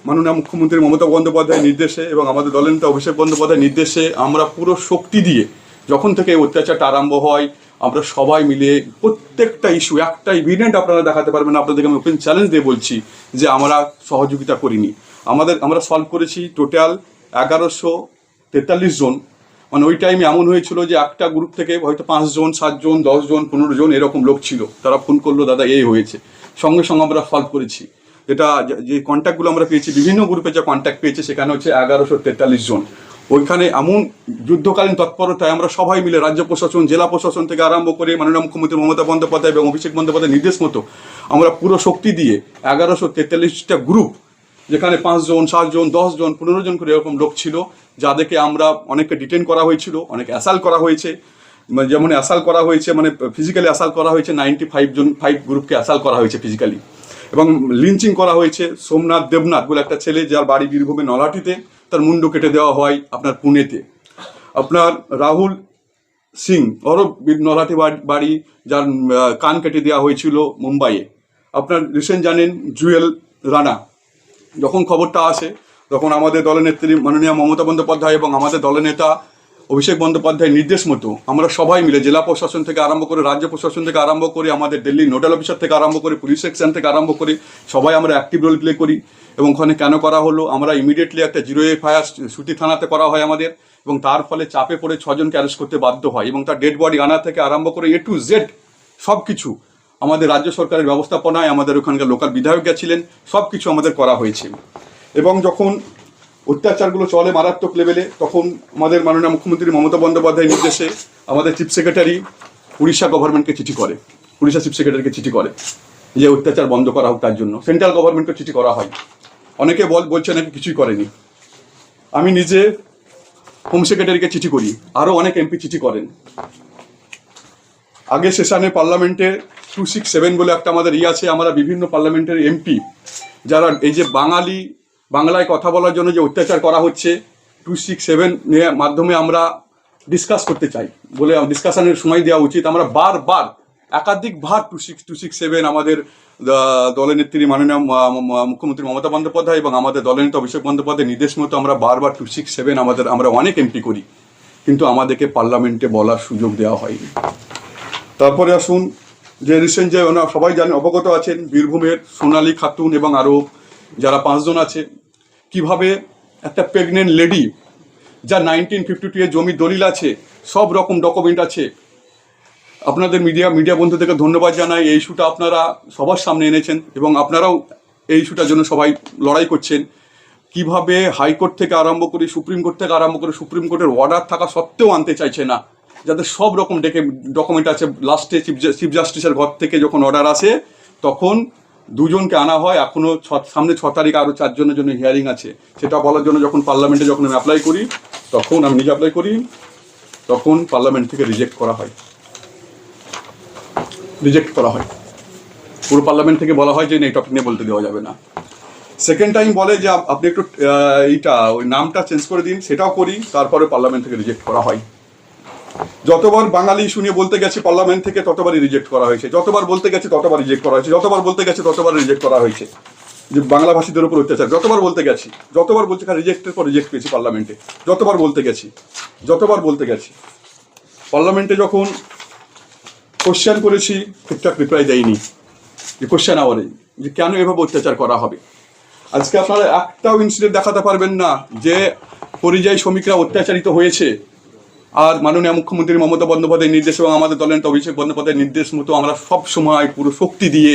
মাননীয় মুখ্যমন্ত্রী মমতা বন্দ্যোপাধ্যায়ের নির্দেশে এবং আমাদের দলের নেতা অভিষেক বন্দ্যোপাধ্যায়ের নির্দেশে আমরা পুরো শক্তি দিয়ে যখন থেকে এই অত্যাচারটা আরম্ভ হয় আমরা সবাই মিলে প্রত্যেকটা ইস্যু একটা ইভিডেন্ট আপনারা দেখাতে পারবেন না, আপনাদেরকে আমি ওপেন চ্যালেঞ্জ দিয়ে বলছি যে আমরা সহযোগিতা করিনি। আমরা সলভ করেছি টোটাল 1143 জন। মানে ওই টাইমে এমন হয়েছিল যে একটা গ্রুপ থেকে হয়তো 5 জন 7 জন 10 জন 15 জন এরকম লোক ছিল, তারা ফোন করলো দাদা এই হয়েছে, সঙ্গে সঙ্গে আমরা সলভ করেছি। এটা যে কন্ট্যাক্টগুলো আমরা পেয়েছি বিভিন্ন গ্রুপে যে কন্ট্যাক্ট পেয়েছে সেখানে হচ্ছে 1143 জন। ওইখানে এমন যুদ্ধকালীন তৎপরতায় আমরা সবাই মিলে রাজ্য প্রশাসন জেলা প্রশাসন থেকে আরম্ভ করে মাননীয় মুখ্যমন্ত্রী মমতা বন্দ্যোপাধ্যায় এবং অভিষেক বন্দ্যোপাধ্যায়ের নির্দেশ মতো আমরা পুরো শক্তি দিয়ে 1143টা গ্রুপ, যেখানে 5 জন 7 জন 10 জন 15 জন করে এরকম লোক ছিল, যাদেরকে আমরা অনেককে ডিটেন করা হয়েছিল, অনেক অ্যাসাল্ট করা হয়েছে। যেমন অ্যাসাল্ট করা হয়েছে মানে ফিজিক্যালি অ্যাসাল্ট করা হয়েছে 5 গ্রুপকে অ্যাসাল্ট করা হয়েছে ফিজিক্যালি, এবং লিঞ্চিং করা হয়েছে। সোমনাথ দেবনাথ বলে একটা ছেলে যার বাড়ি বীরভূমে নলহাটিতে, তার মুন্ডু কেটে দেওয়া হয় আপনার পুনেতে। আপনার রাহুল সিং ওরও নলহাটি বাড়ি, যার কান কেটে দেওয়া হয়েছিল মুম্বাইয়ে। আপনার রিসেন্ট জানেন জুয়েল রানা, যখন খবরটা আসে তখন আমাদের দলনেত্রী মাননীয় মমতা বন্দ্যোপাধ্যায় এবং আমাদের দলনেতা অভিষেক বন্দ্যোপাধ্যায়ের নির্দেশ মতো আমরা সবাই মিলে জেলা প্রশাসন থেকে আরম্ভ করে রাজ্য প্রশাসন থেকে আরম্ভ করে আমাদের দিল্লি নোডাল অফিসার থেকে আরম্ভ করে পুলিশ সেকশন থেকে আরম্ভ করে সবাই আমরা অ্যাক্টিভ রোল প্লে করি। এবং ওখানে কেন করা হলো, আমরা ইমিডিয়েটলি একটা 0 FIR সুতি থানাতে করা হয় আমাদের, এবং তার ফলে চাপে পড়ে 6 জনকে অ্যারেস্ট করতে বাধ্য হয়, এবং তার ডেড বডি আনা থেকে আরম্ভ করে A to Z সব কিছু আমাদের রাজ্য সরকারের ব্যবস্থাপনায়, আমাদের ওখানকার লোকাল বিধায়ক গেছিলেন, সব কিছু আমাদের করা হয়েছে। এবং যখন অত্যাচারগুলো চলে মারাত্মক লেভেলে তখন আমাদের মাননীয় মুখ্যমন্ত্রী মমতা বন্দ্যোপাধ্যায়ের নির্দেশে আমাদের চিফ সেক্রেটারি উড়িষ্যা গভর্নমেন্টকে চিঠি করে, উড়িষ্যা চিফ সেক্রেটারিকে চিঠি করে যে অত্যাচার বন্ধ করা হোক, তার জন্য সেন্ট্রাল গভর্নমেন্টকে চিঠি করা হয়। অনেকে বলছে নাকি কিছুই করেনি। আমি নিজে হোম সেক্রেটারিকে চিঠি করি, আরও অনেক এমপি চিঠি করেন। আগে সেশনে পার্লামেন্টে 267 বলে একটা আমাদের আছে, আমরা বিভিন্ন পার্লামেন্টের এমপি যারা এই যে বাংলায় কথা বলার জন্য যে অত্যাচার করা হচ্ছে 267 মাধ্যমে আমরা ডিসকাস করতে চাই বলে ডিসকাশনের সময় দেওয়া উচিত। আমরা বারবার একাধিকবার 267 আমাদের দলনেত্রী মাননীয় মুখ্যমন্ত্রী মমতা বন্দ্যোপাধ্যায় এবং আমাদের দলনেতা অভিষেক বন্দ্যোপাধ্যায়ের নির্দেশ মতো আমরা বারবার 267 আমরা অনেক এমপি করি, কিন্তু আমাদেরকে পার্লামেন্টে বলার সুযোগ দেওয়া হয়নি। তারপরে আসুন যে রিসেন্ট যে সবাই জানেন, অবগত আছেন বীরভূমের সোনালী খাতুন এবং আরও যারা 5 জন আছে, কিভাবে একটা প্রেগনেন্ট লেডি যার 1952 এর জমির দলিল আছে, সব রকম ডকুমেন্ট আছে। আপনাদের মিডিয়া বন্ধুদেরকে ধন্যবাদ জানাই, এই ইস্যুটা আপনারা সবার সামনে এনেছেন এবং আপনারাও এই ইস্যুটার জন্য সবাই লড়াই করছেন। কিভাবে হাইকোর্ট থেকে আরম্ভ করে সুপ্রিম কোর্ট থেকে আরম্ভ করে সুপ্রিম কোর্টের অর্ডার থাকা সত্ত্বেও আনতে চাইছে না, যাদের সব রকম ডকুমেন্ট আছে। লাস্টে চিফ জাস্টিসের ঘর থেকে যখন অর্ডার আসে তখন 2 জনকে আনা হয়, এখনও সামনে 6 তারিখ আরও 4 জনের জন্য হিয়ারিং আছে। সেটা বলার জন্য যখন পার্লামেন্টে যখন আমি অ্যাপ্লাই করি, তখন আমি নিজে অ্যাপ্লাই করি, তখন পার্লামেন্ট থেকে রিজেক্ট করা হয়। পুরো পার্লামেন্ট থেকে বলা হয় যে এই টপিক নিয়ে বলতে দেওয়া যাবে না। সেকেন্ড টাইম বলে যে আপনি একটু ওই নামটা চেঞ্জ করে দিন, সেটাও করি, তারপরে পার্লামেন্ট থেকে রিজেক্ট করা হয়। যতবার বাঙালি ইস্যু নিয়ে বলতে গেছি পার্লামেন্ট থেকে ততবারই রিজেক্ট করা হয়েছে, যতবার বলতে গেছি ততবার রিজেক্ট করা হয়েছে, যতবার বলতে গেছি ততবার রিজেক্ট করা হয়েছে। যে বাংলা ভাষীদের উপর অত্যাচার যতবার বলতে গেছি, রিজেক্টের পর রিজেক্ট পেয়েছি পার্লামেন্টে, যতবার বলতে গেছি। পার্লামেন্টে যখন কোশ্চেন করেছি ঠিকঠাক রিপ্লাই দেয়নি, যে কোশ্চেন আওয়ারে যে কেন এভাবে অত্যাচার করা হবে। আজকে আপনারা একটাও ইনসিডেন্ট দেখাতে পারবেন না যে পরিযায়ী শ্রমিকরা অত্যাচারিত হয়েছে। আর মাননীয় মুখ্যমন্ত্রী মমতা বন্দ্যোপাধ্যায়ের নির্দেশ এবং আমাদের দলের অভিষেক বন্দ্যোপাধ্যায়ের নির্দেশ মতো আমরা সব সময় পুরো শক্তি দিয়ে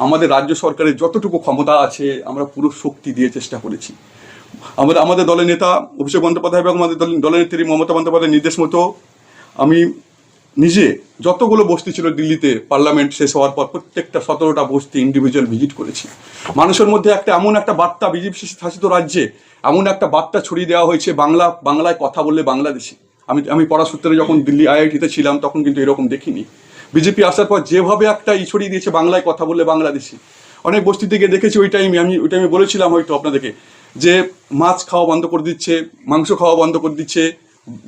আমাদের রাজ্য সরকারের যতটুকু ক্ষমতা আছে আমরা পুরো শক্তি দিয়ে চেষ্টা করেছি। আমাদের দলের নেতা অভিষেক বন্দ্যোপাধ্যায় এবং আমাদের দলের নেত্রী মমতা বন্দ্যোপাধ্যায়ের নির্দেশ মতো আমি নিজে যতগুলো বস্তি ছিল দিল্লিতে পার্লামেন্ট শেষ হওয়ার পর প্রত্যেকটা 17টা বস্তি ইন্ডিভিজুয়াল ভিজিট করেছি। মানুষের মধ্যে এমন একটা বার্তা, বিজেপি শাসিত রাজ্যে এমন একটা বার্তা ছড়িয়ে দেওয়া হয়েছে, বাংলায় কথা বললে বাংলাদেশি। আমি পড়াসূত্রে যখন দিল্লি IIT-তে ছিলাম তখন কিন্তু এরকম দেখিনি। বিজেপি আসার পর যেভাবে একটা ছড়িয়ে দিয়েছে বাংলায় কথা বললে বাংলাদেশি। অনেক বস্তি থেকে দেখেছি ওই টাইমে বলেছিলাম হয়তো আপনাদেরকে যে মাছ খাওয়া বন্ধ করে দিচ্ছে, মাংস খাওয়া বন্ধ করে দিচ্ছে,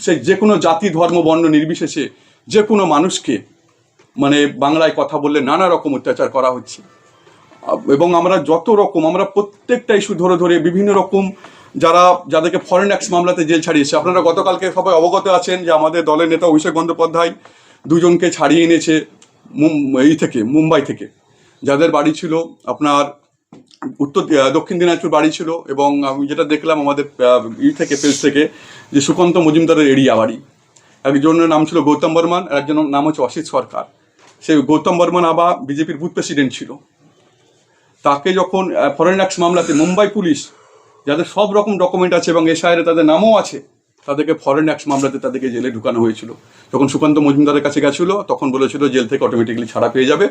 সে যে কোনো জাতি ধর্ম বর্ণ নির্বিশেষে যে কোনো মানুষকে মানে বাংলায় কথা বললে নানা রকম অত্যাচার করা হচ্ছে। এবং আমরা যত রকম আমরা প্রত্যেকটা ইস্যু ধরে ধরে বিভিন্ন রকম যাদেরকে ফরেন অ্যাক্ট মামলাতে জেল ছাড়িয়েছে, আপনারা গতকালকে সবাই অবগত আছেন যে আমাদের দলের নেতা অভিষেক বন্দ্যোপাধ্যায় দুজনকে ছাড়িয়ে এনেছে মুম্বাই থেকে, যাদের বাড়ি ছিল আপনার দক্ষিণ দিনাজপুর বাড়ি ছিল। এবং আমি যেটা দেখলাম আমাদের পেজ থেকে, যে সুকান্ত মজুমদারের এরিয়া বাড়ি, একজনের নাম ছিল গৌতম বর্মন আর একজনের নাম হচ্ছে অসিত সরকার। সেই গৌতম বর্মন আবার বিজেপির বুথ প্রেসিডেন্ট ছিল। তাকে যখন ফরেন অ্যাক্ট মামলাতে মুম্বাই পুলিশ, যাদের সব রকম ডকুমেন্ট আছে এবং এসআইআরে তাদের নামও আছে, তাদেরকে ফরেন অ্যাক্ট মামলাতে তাদেরকে জেলে ঢুকানো হয়েছিল। যখন সুকান্ত মজুমদারের কাছে গেছিলো তখন বলেছিল জেল থেকে অটোমেটিক্যালি ছাড়া পেয়ে যাবে,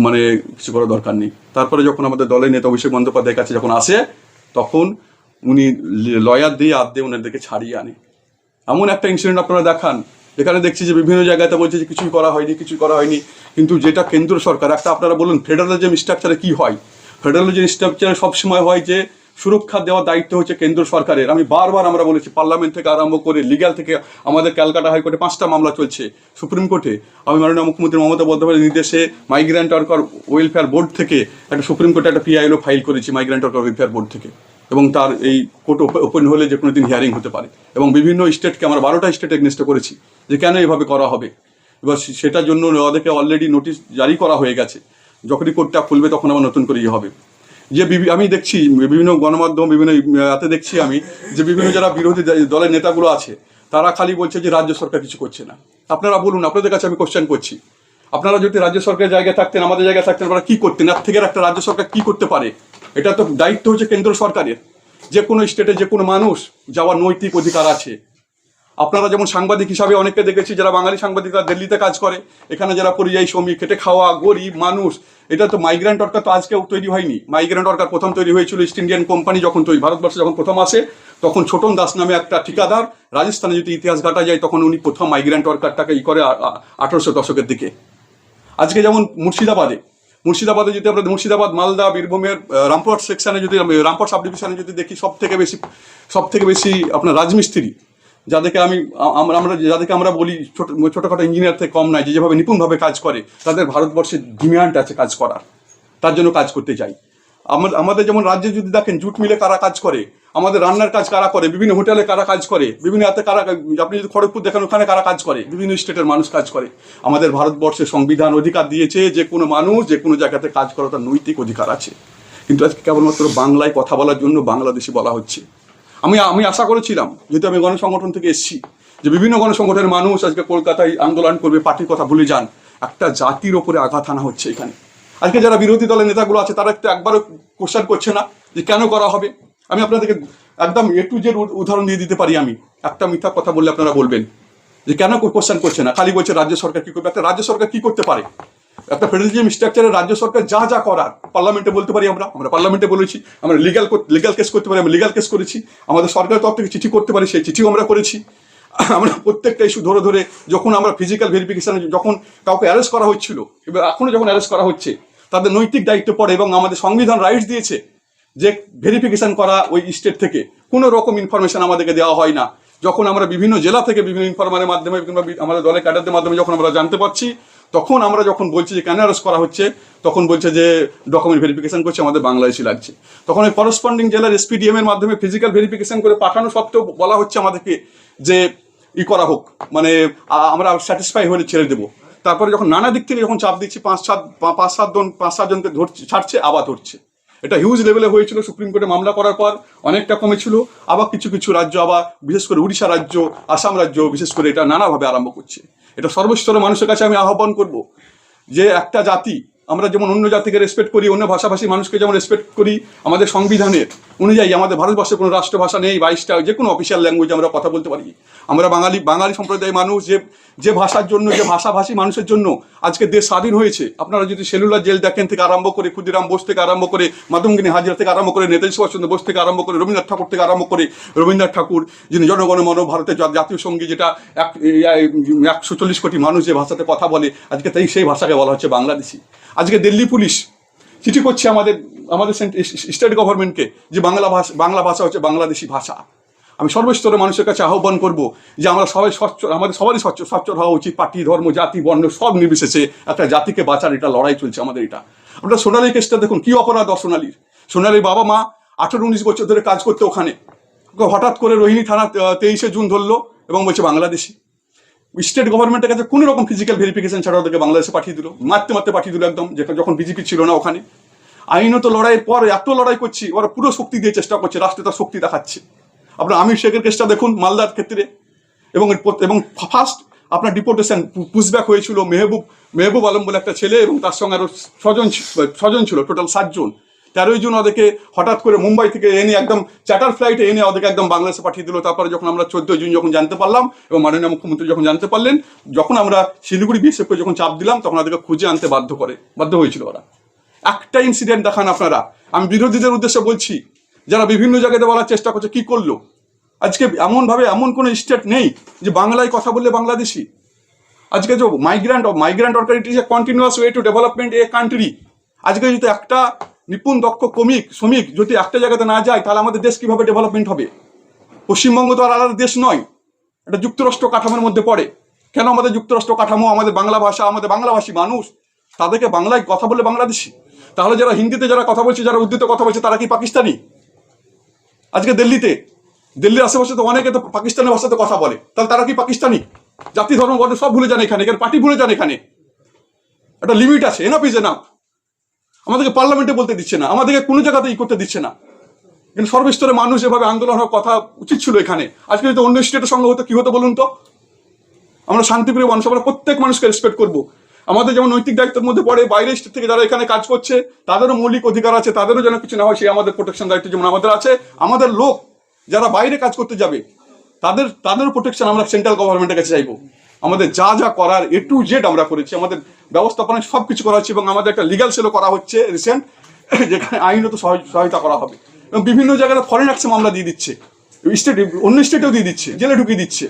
মানে কিছু করার দরকার নেই। তারপরে যখন আমাদের দলের নেতা অভিষেক বন্দ্যোপাধ্যায়ের কাছে যখন আসে, তখন উনি লয়ার দিয়ে ওনাদেরকে ছাড়িয়ে আনে। এমন একটা ইনসিডেন্ট আপনারা দেখান, এখানে দেখছি যে বিভিন্ন জায়গাতে বলছে যে কিছুই করা হয়নি, কিন্তু যেটা কেন্দ্র সরকার, একটা আপনারা বলুন ফেডারালিজম স্ট্রাকচারে কি হয়? ফেডারালিজম স্ট্রাকচারে সবসময় হয় যে সুরক্ষা দেওয়ার দায়িত্ব হচ্ছে কেন্দ্র সরকারের। আমি বারবার আমরা বলেছি, পার্লামেন্ট থেকে আরম্ভ করে লিগ্যাল থেকে আমাদের ক্যালকাটা হাইকোর্টে 5টা মামলা চলছে, সুপ্রিম কোর্টে আমি মাননীয় মুখ্যমন্ত্রী মমতা বন্দ্যোপাধ্যায়ের নির্দেশে মাইগ্রেন্ট ওয়ার্কার ওয়েলফেয়ার বোর্ড থেকে একটা সুপ্রিম কোর্টে একটা পিআইএলও ফাইল করেছি মাইগ্রেন্ট ওয়ার্কার ওয়েলফেয়ার বোর্ড থেকে, এবং তার এই কোর্ট ওপেন হলে যে কোনো দিন হিয়ারিং হতে পারে। এবং বিভিন্ন স্টেটকে আমরা 12টা স্টেট এগনেস্ট করেছি যে কেন এভাবে করা হবে। এবার সেটার জন্য ওদেরকে অলরেডি নোটিশ জারি করা হয়ে গেছে, যখনই কোর্টটা খুলবে তখন আবার নতুন করে হবে। যে আমি দেখছি বিভিন্ন গণমাধ্যম এতে দেখছি আমি যে বিভিন্ন যারা বিরোধী দলের নেতাগুলো আছে, তারা খালি বলছে যে রাজ্য সরকার কিছু করছে না। আপনারা বলুন, আপনাদের কাছে আমি কোশ্চেন করছি, আপনারা যদি রাজ্য সরকারের জায়গায় থাকতেন, আমাদের জায়গায় থাকতেন, আপনারা কী করতেন? এর থেকে একটা রাজ্য সরকার কী করতে পারে? এটা তো দায়িত্ব হচ্ছে কেন্দ্র সরকারের। যে কোনো স্টেটে যে কোনো মানুষ যাওয়ার নৈতিক অধিকার আছে। আপনারা যেমন সাংবাদিক হিসাবে অনেককে দেখেছি যারা বাঙালি সাংবাদিকরা দিল্লিতে কাজ করে, এখানে যারা পরিযায়ী শ্রমিক, খেটে খাওয়া গরিব মানুষ, এটা তো মাইগ্রেন্ট ওয়ার্কার তো আজকেও তৈরি হয়নি। মাইগ্রেন্ট ওয়ার্কার প্রথম তৈরি হয়েছিল ইস্ট ইন্ডিয়ান কোম্পানি যখন ভারতবর্ষে যখন প্রথম আসে, তখন ছোটন দাস নামে একটা ঠিকাদার, রাজস্থানে যদি ইতিহাস ঘাটা যায় তখন উনি প্রথম মাইগ্রেন্ট ওয়ার্কারটাকে করে 1800 দশকের দিকে। আজকে যেমন মুর্শিদাবাদে যদি আমরা মুর্শিদাবাদ, মালদা, বীরভূমের রামপুরহাট সেকশনে যদি রামপুরহাট সাব ডিভিশনে যদি দেখি, সব থেকে বেশি আপনার রাজমিস্ত্রি, যাদেরকে যাদেরকে আমরা বলি ছোটোখাটো ইঞ্জিনিয়ার থেকে কম নয়, যেভাবে নিপুণভাবে কাজ করে, তাদের ভারতবর্ষে ডিমান্ড আছে কাজ করার, তার জন্য কাজ করতে চাই। আমাদের যেমন রাজ্যে যদি দেখেন জুট মিলে কারা কাজ করে, আমাদের রান্নার কাজ কারা করে, বিভিন্ন হোটেলে কারা কাজ করে, বিভিন্ন হাতে কারা, আপনি যদি খড়গপুর দেখেন ওখানে কারা কাজ করে, বিভিন্ন স্টেটের মানুষ কাজ করে। আমাদের ভারতবর্ষের সংবিধান অধিকার দিয়েছে যে কোনো মানুষ যে কোনো জায়গাতে কাজ করার তার নৈতিক অধিকার আছে। কিন্তু আজকে কেবলমাত্র বাংলায় কথা বলার জন্য বাংলাদেশি বলা হচ্ছে। আমি আশা করেছিলাম, যেহেতু আমি গণসংগঠন থেকে এসেছি, যে বিভিন্ন গণসংগঠনের মানুষ আজকে কলকাতায় আন্দোলন করবে, পার্টির কথা ভুলে যান। একটা জাতির ওপরে আঘাত আনা হচ্ছে এখানে। আজকে যারা বিরোধী দলের নেতাগুলো আছে তারা একটু একবারও কোশ্চেন করছে না যে কেন করা হবে। আমি আপনাদেরকে একদম A to Z উদাহরণ দিয়ে দিতে পারি। আমি একটা মিথ্যা কথা বললে আপনারা বলবেন যে কেন কোশ্চেন করছে না, খালি বলছে রাজ্য সরকার কী করবে। একটা রাজ্য সরকার কী করতে পারে? একটা ফেডারেলিজম স্ট্রাকচারে রাজ্য সরকার যা করার পার্লামেন্টে বলতে পারি। আমরা পার্লামেন্টে বলেছি, আমরা লিগাল কেস করতে পারি, আমরা লিগাল কেস করেছি। আমাদের সরকারের তরফ থেকে চিঠি করতে পারি, সেই চিঠিও আমরা করেছি। আমরা প্রত্যেকটা ইস্যু ধরে যখন আমরা ফিজিক্যাল ভেরিফিকেশানে যখন কাউকে অ্যারেস্ট করা হচ্ছিল, এবার এখনও যখন অ্যারেস্ট করা হচ্ছে, তাদের নৈতিক দায়িত্ব পড়ে এবং আমাদের সংবিধান রাইটস দিয়েছে যে ভেরিফিকেশান করা ওই স্টেট থেকে কোনো রকম ইনফরমেশান আমাদেরকে দেওয়া হয় না। যখন আমরা বিভিন্ন জেলা থেকে বিভিন্ন ইনফরমারের মাধ্যমে কিংবা আমাদের দলের ক্যাডারদের মাধ্যমে যখন আমরা জানতে পারছি, তখন আমরা যখন বলছি যে কেন অ্যারেস্ট করা হচ্ছে, তখন বলছে যে ডকুমেন্ট ভেরিফিকেশান করছে, আমাদের বাংলাদেশি লাগছে। তখন ওই করসপন্ডিং জেলার SPDM এর মাধ্যমে ফিজিক্যাল ভেরিফিকেশান করে পাঠানো সত্ত্বেও বলা হচ্ছে আমাদেরকে যে করা হোক, মানে আমরা স্যাটিসফাই হলে ছেড়ে দেবো। তারপরে যখন নানা দিক থেকে যখন চাপ দিচ্ছি, 5-7 জনকে ছাড়ছে, আবার ধরছে। এটা হিউজ লেভেলে হয়েছিল। সুপ্রিম কোর্টে মামলা করার পর অনেকটা কমেছিল, আবার কিছু রাজ্য, আবার বিশেষ করে উড়িষ্যা রাজ্য, আসাম রাজ্য বিশেষ করে এটা নানাভাবে আরম্ভ করছে। এটা সর্বস্তরের মানুষের কাছে আমি আহ্বান করব যে একটা জাতি, আমরা যেমন অন্য জাতিকে রেসপেক্ট করি, অন্য ভাষাভাষী মানুষকে যেমন রেসপেক্ট করি, আমাদের সংবিধানের অনুযায়ী আমাদের ভারতবর্ষে কোনো রাষ্ট্রভাষা নেই, 22টা যে কোনো অফিসিয়াল ল্যাঙ্গুয়েজ আমরা কথা বলতে পারি। আমরা বাঙালি সম্প্রদায়ের মানুষ, যে ভাষার জন্য, যে ভাষাভাষী মানুষের জন্য আজকে দেশ স্বাধীন হয়েছে। আপনারা যদি সেলুলার জেল দেখেন থেকে আরম্ভ করে, ক্ষুদিরাম বোস থেকে আরম্ভ করে, মাতঙ্গিনী হাজরা থেকে আরম্ভ করে, নেতাজি সুভাষচন্দ্র বোস থেকে আরম্ভ করে, রবীন্দ্রনাথ ঠাকুর থেকে আরম্ভ করে, রবীন্দ্রনাথ ঠাকুর যিনি জনগণ মন ভারতের জাতীয় সঙ্গীত, যেটা 140 কোটি মানুষ যে ভাষাতে কথা বলে, আজকে তাই সেই ভাষাকে বলা হচ্ছে বাংলাদেশি। আজকে দিল্লি পুলিশ চিঠি করছে আমাদের স্টেট গভর্নমেন্টকে যে বাংলা ভাষা হচ্ছে বাংলাদেশি ভাষা। আমি সর্বস্তরের মানুষের কাছে আহ্বান করব যে আমরা সবাই আমাদের সবারই সচ্ছল হওয়া উচিত। পার্টি, ধর্ম, জাতি, বর্ণ সব নির্বিশেষে একটা জাতিকে বাঁচার এটা লড়াই চলছে আমাদের। এটা আপনার সোনালী কেসটা দেখুন, কি অপরাধ সোনালীর। সোনালীর বাবা মা 18-19 বছর ধরে কাজ করতে ওখানে, হঠাৎ করে রোহিণী থানা 23শে জুন ধরলো এবং বলছে বাংলাদেশি। স্টেট গভর্নমেন্টের কাছে কোনো রকম ফিজিক্যাল ভেরিফিকেশন ছাড়া ওদেরকে বাংলাদেশে পাঠিয়ে দিল, মারতে পাঠিয়ে দিল একদম, যখন বিজেপি ছিল না ওখানে। আইনত লড়াইয়ের পর এত লড়াই করছি, ওরা পুরো শক্তি দিয়ে চেষ্টা করছে, রাষ্ট্রে তার শক্তি দেখাচ্ছে। আপনার আমির শেখের কেসটা দেখুন মালদার ক্ষেত্রে, এবং ফার্স্ট আপনার ডিপোর্টেশন পুশব্যাক হয়েছিল মেহবুব আলম বলে একটা ছেলে, এবং তার সঙ্গে আরো ছজন ছিল, টোটাল 7 জন। 13 জন ওদেরকে হঠাৎ করে মুম্বাই থেকে এনে একদম চার্টার ফ্লাইটে এনে ওদেরকে একদম বাংলাদেশে পাঠিয়ে দিল। তারপরে যখন আমরা 14 জুন যখন জানতে পারলাম, এবং মাননীয় মুখ্যমন্ত্রী যখন জানতে পারলেন, যখন আমরা শিলিগুড়ি বিএসএফকে যখন চাপ দিলাম, তখন ওদেরকে খুঁজে আনতে বাধ্য হয়েছিল ওরা। একটা ইনসিডেন্ট দেখান আপনারা। আমি বিরোধীদের উদ্দেশ্যে বলছি, যারা বিভিন্ন জায়গাতে বলার চেষ্টা করছে, কি করলো আজকে এমন কোনো স্টেট নেই যে বাংলায় কথা বললে বাংলাদেশি। আজকে যে migrant worker, it is a continuous way to development a country. আজকে যদি একটা নিপুণ দক্ষ শ্রমিক যদি একটা জায়গাতে না যায়, তাহলে আমাদের দেশ কিভাবে ডেভেলপমেন্ট হবে? পশ্চিমবঙ্গ তো আর আলাদা দেশ নয়, এটা যুক্তরাষ্ট্র কাঠামোর মধ্যে পড়ে। কেন আমাদের যুক্তরাষ্ট্র কাঠামো, আমাদের বাংলা ভাষা, আমাদের বাংলাভাষী মানুষ, তাদেরকে বাংলায় কথা বলে বাংলাদেশি? তাহলে যারা হিন্দিতে যারা কথা বলছে, যারা উর্দুতে কথা বলছে, তারা কি পাকিস্তানি? আজকে দিল্লির আশেপাশে তো অনেকে তো পাকিস্তানের ভাষাতে কথা বলে, তাহলে তারা কি পাকিস্তানি? জাতি ধর্ম বলে সব ভুলে যান এখানে পার্টি ভুলে যান। এখানে একটা লিমিট আছে, এনাফ ইজ এনাফ। আমাদেরকে পার্লামেন্টে বলতে দিচ্ছে না, আমাদেরকে কোনো জায়গাতেই করতে দিচ্ছে না। কিন্তু সর্বস্তরে মানুষ এভাবে আন্দোলন হওয়ার কথা উচিত ছিল এখানে। আজকে যদি অন্য স্টেটের সঙ্গে হতো, কি হতো বলুন তো? আমরা শান্তিপ্রিয় মানুষ, আমরা প্রত্যেক মানুষকে রেসপেক্ট করবো। আমাদের যেমন নৈতিক দায়িত্বের মধ্যে পড়ে, বাইরের স্টেট থেকে যারা এখানে কাজ করছে, তাদেরও মৌলিক অধিকার আছে, তাদেরও যেন কিছু না হয়, সেই আমাদের প্রোটেকশন দায়িত্ব যেমন আমাদের আছে। আমাদের লোক যারা বাইরে কাজ করতে যাবে, তাদেরও প্রোটেকশন আমরা সেন্ট্রাল গভর্নমেন্টের কাছে চাইবো। আমাদের যা করার A to Z আমরা করেছি, আমাদের ব্যবস্থাপনায় সব কিছু করা হচ্ছে, এবং আমাদের একটা লিগাল সেলও করা হচ্ছে রিসেন্ট, যেখানে আইনত সহায়তা করা হবে। এবং বিভিন্ন জায়গায় ফরেন অ্যাকশন মামলা দিয়ে দিচ্ছে, অন্য স্টেটেও দিয়ে দিচ্ছে, জেলে ঢুকিয়ে দিচ্ছে।